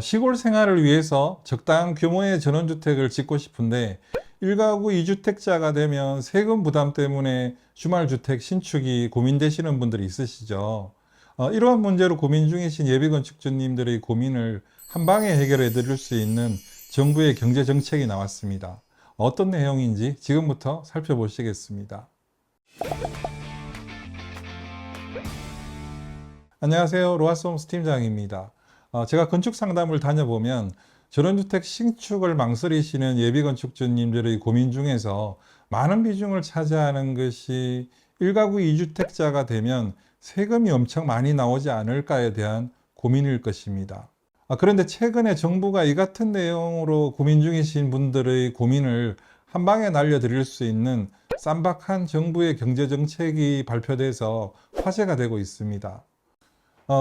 시골 생활을 위해서 적당한 규모의 전원주택을 짓고 싶은데 1가구 2주택자가 되면 세금 부담 때문에 주말주택 신축이 고민되시는 분들이 있으시죠. 이러한 문제로 고민 중이신 예비건축주님들의 고민을 한 방에 해결해 드릴 수 있는 정부의 경제정책이 나왔습니다. 어떤 내용인지 지금부터 살펴보시겠습니다. 안녕하세요. 로아스홈스 팀장입니다. 제가 건축 상담을 다녀보면 전원주택 신축을 망설이시는 예비건축주님들의 고민 중에서 많은 비중을 차지하는 것이 1가구 2주택자가 되면 세금이 엄청 많이 나오지 않을까에 대한 고민일 것입니다. 그런데 최근에 정부가 이 같은 내용으로 고민 중이신 분들의 고민을 한 방에 날려드릴 수 있는 쌈박한 정부의 경제정책이 발표돼서 화제가 되고 있습니다.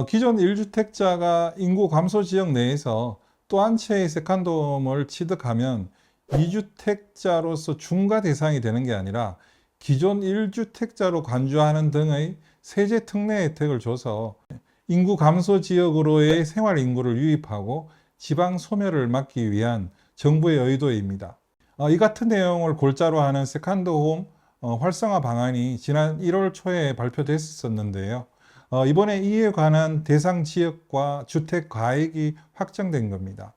기존 1주택자가 인구 감소 지역 내에서 또 한 채의 세컨드홈을 취득하면 2주택자로서 중과 대상이 되는 게 아니라 기존 1주택자로 간주하는 등의 세제 특례 혜택을 줘서 인구 감소 지역으로의 생활 인구를 유입하고 지방 소멸을 막기 위한 정부의 의도입니다. 이 같은 내용을 골자로 하는 세컨드홈 활성화 방안이 지난 1월 초에 발표됐었는데요. 이번에 이에 관한 대상 지역과 주택 가액이 확정된 겁니다.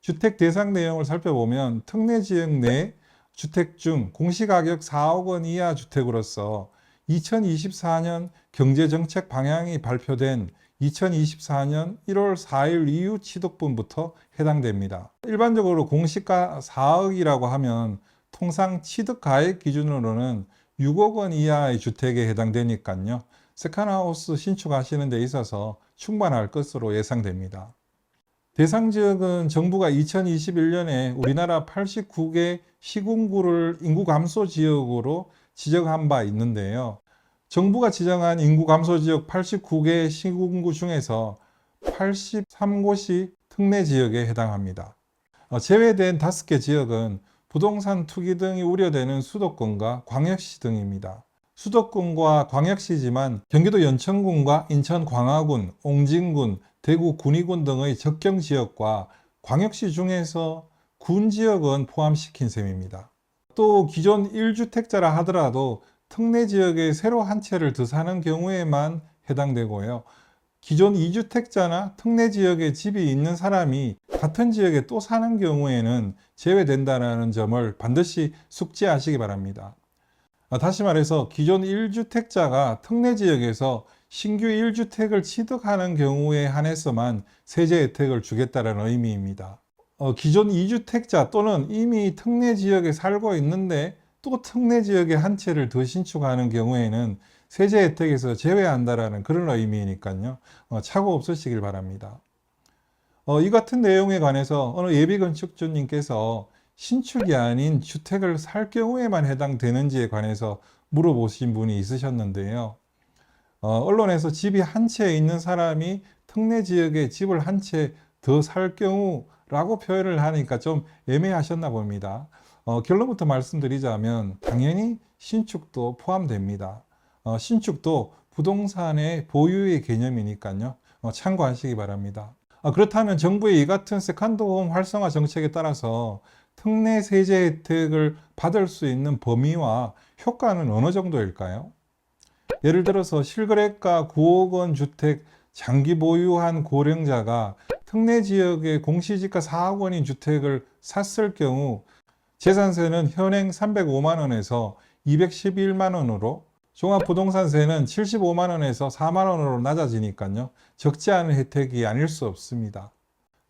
주택 대상 내용을 살펴보면 특례 지역 내 주택 중 공시가격 4억 원 이하 주택으로서 2024년 경제정책 방향이 발표된 2024년 1월 4일 이후 취득분부터 해당됩니다. 일반적으로 공시가 4억이라고 하면 통상 취득가액 기준으로는 6억 원 이하의 주택에 해당되니까요. 세컨하우스 신축하시는 데 있어서 충분할 것으로 예상됩니다. 대상 지역은 정부가 2021년에 우리나라 89개 시군구를 인구 감소 지역으로 지정한 바 있는데요. 정부가 지정한 인구 감소 지역 89개 시군구 중에서 83곳이 특례 지역에 해당합니다. 제외된 5개 지역은 부동산 투기 등이 우려되는 수도권과 광역시 등입니다. 수도권과 광역시지만 경기도 연천군과 인천 광화군, 옹진군, 대구 군위군 등의 접경 지역과 광역시 중에서 군 지역은 포함시킨 셈입니다. 또 기존 1주택자라 하더라도 특례 지역에 새로 한 채를 더 사는 경우에만 해당되고요. 기존 2주택자나 특례 지역에 집이 있는 사람이 같은 지역에 또 사는 경우에는 제외된다는 점을 반드시 숙지하시기 바랍니다. 다시 말해서 기존 1주택자가 특례 지역에서 신규 1주택을 취득하는 경우에 한해서만 세제 혜택을 주겠다는 의미입니다. 기존 2주택자 또는 이미 특례 지역에 살고 있는데 또 특례 지역에 한 채를 더 신축하는 경우에는 세제 혜택에서 제외한다는 그런 의미니까요. 착오 없으시길 바랍니다. 이 같은 내용에 관해서 어느 예비건축주님께서 신축이 아닌 주택을 살 경우에만 해당되는지에 관해서 물어보신 분이 있으셨는데요. 언론에서 집이 한 채 있는 사람이 특례 지역에 집을 한 채 더 살 경우라고 표현을 하니까 좀 애매하셨나 봅니다. 결론부터 말씀드리자면 당연히 신축도 포함됩니다. 신축도 부동산의 보유의 개념이니까요. 참고하시기 바랍니다. 그렇다면 정부의 이 같은 세컨드홈 활성화 정책에 따라서 특례 세제 혜택을 받을 수 있는 범위와 효과는 어느 정도일까요? 예를 들어서 실거래가 9억 원 주택 장기 보유한 고령자가 특례 지역의 공시지가 4억 원인 주택을 샀을 경우 재산세는 현행 305만 원에서 211만 원으로 종합부동산세는 75만 원에서 4만 원으로 낮아지니까요. 적지 않은 혜택이 아닐 수 없습니다.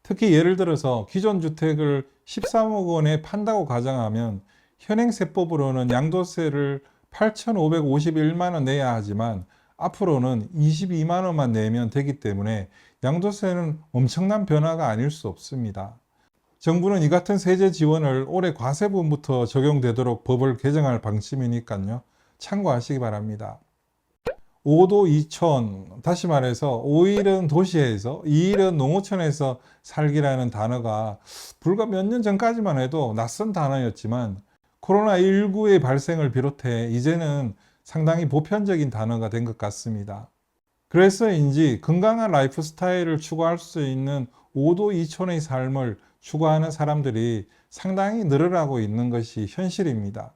특히 예를 들어서 기존 주택을 13억 원에 판다고 가정하면 현행 세법으로는 양도세를 8,551만 원 내야 하지만 앞으로는 22만 원만 내면 되기 때문에 양도세는 엄청난 변화가 아닐 수 없습니다. 정부는 이 같은 세제 지원을 올해 과세분부터 적용되도록 법을 개정할 방침이니까요. 참고하시기 바랍니다. 5도 2촌, 다시 말해서 5일은 도시에서 2일은 농어촌에서 살기라는 단어가 불과 몇 년 전까지만 해도 낯선 단어였지만 코로나19의 발생을 비롯해 이제는 상당히 보편적인 단어가 된 것 같습니다. 그래서인지 건강한 라이프 스타일을 추구할 수 있는 5도 2촌의 삶을 추구하는 사람들이 상당히 늘어나고 있는 것이 현실입니다.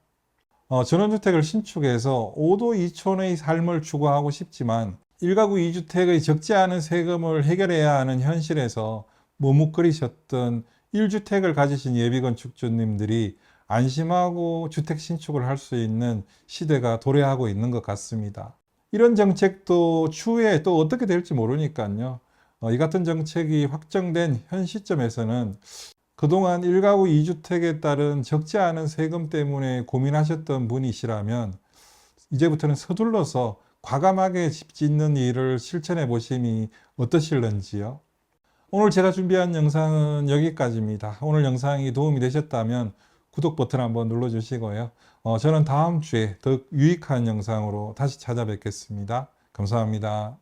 전원주택을 신축해서 5도 2촌의 삶을 추구하고 싶지만 1가구 2주택의 적지 않은 세금을 해결해야 하는 현실에서 머뭇거리셨던 1주택을 가지신 예비건축주님들이 안심하고 주택 신축을 할 수 있는 시대가 도래하고 있는 것 같습니다. 이런 정책도 추후에 또 어떻게 될지 모르니까요. 이 같은 정책이 확정된 현 시점에서는 그동안 1가구 2주택에 따른 적지 않은 세금 때문에 고민하셨던 분이시라면 이제부터는 서둘러서 과감하게 집 짓는 일을 실천해 보심이 어떠실런지요? 오늘 제가 준비한 영상은 여기까지입니다. 오늘 영상이 도움이 되셨다면 구독 버튼 한번 눌러주시고요. 저는 다음 주에 더 유익한 영상으로 다시 찾아뵙겠습니다. 감사합니다.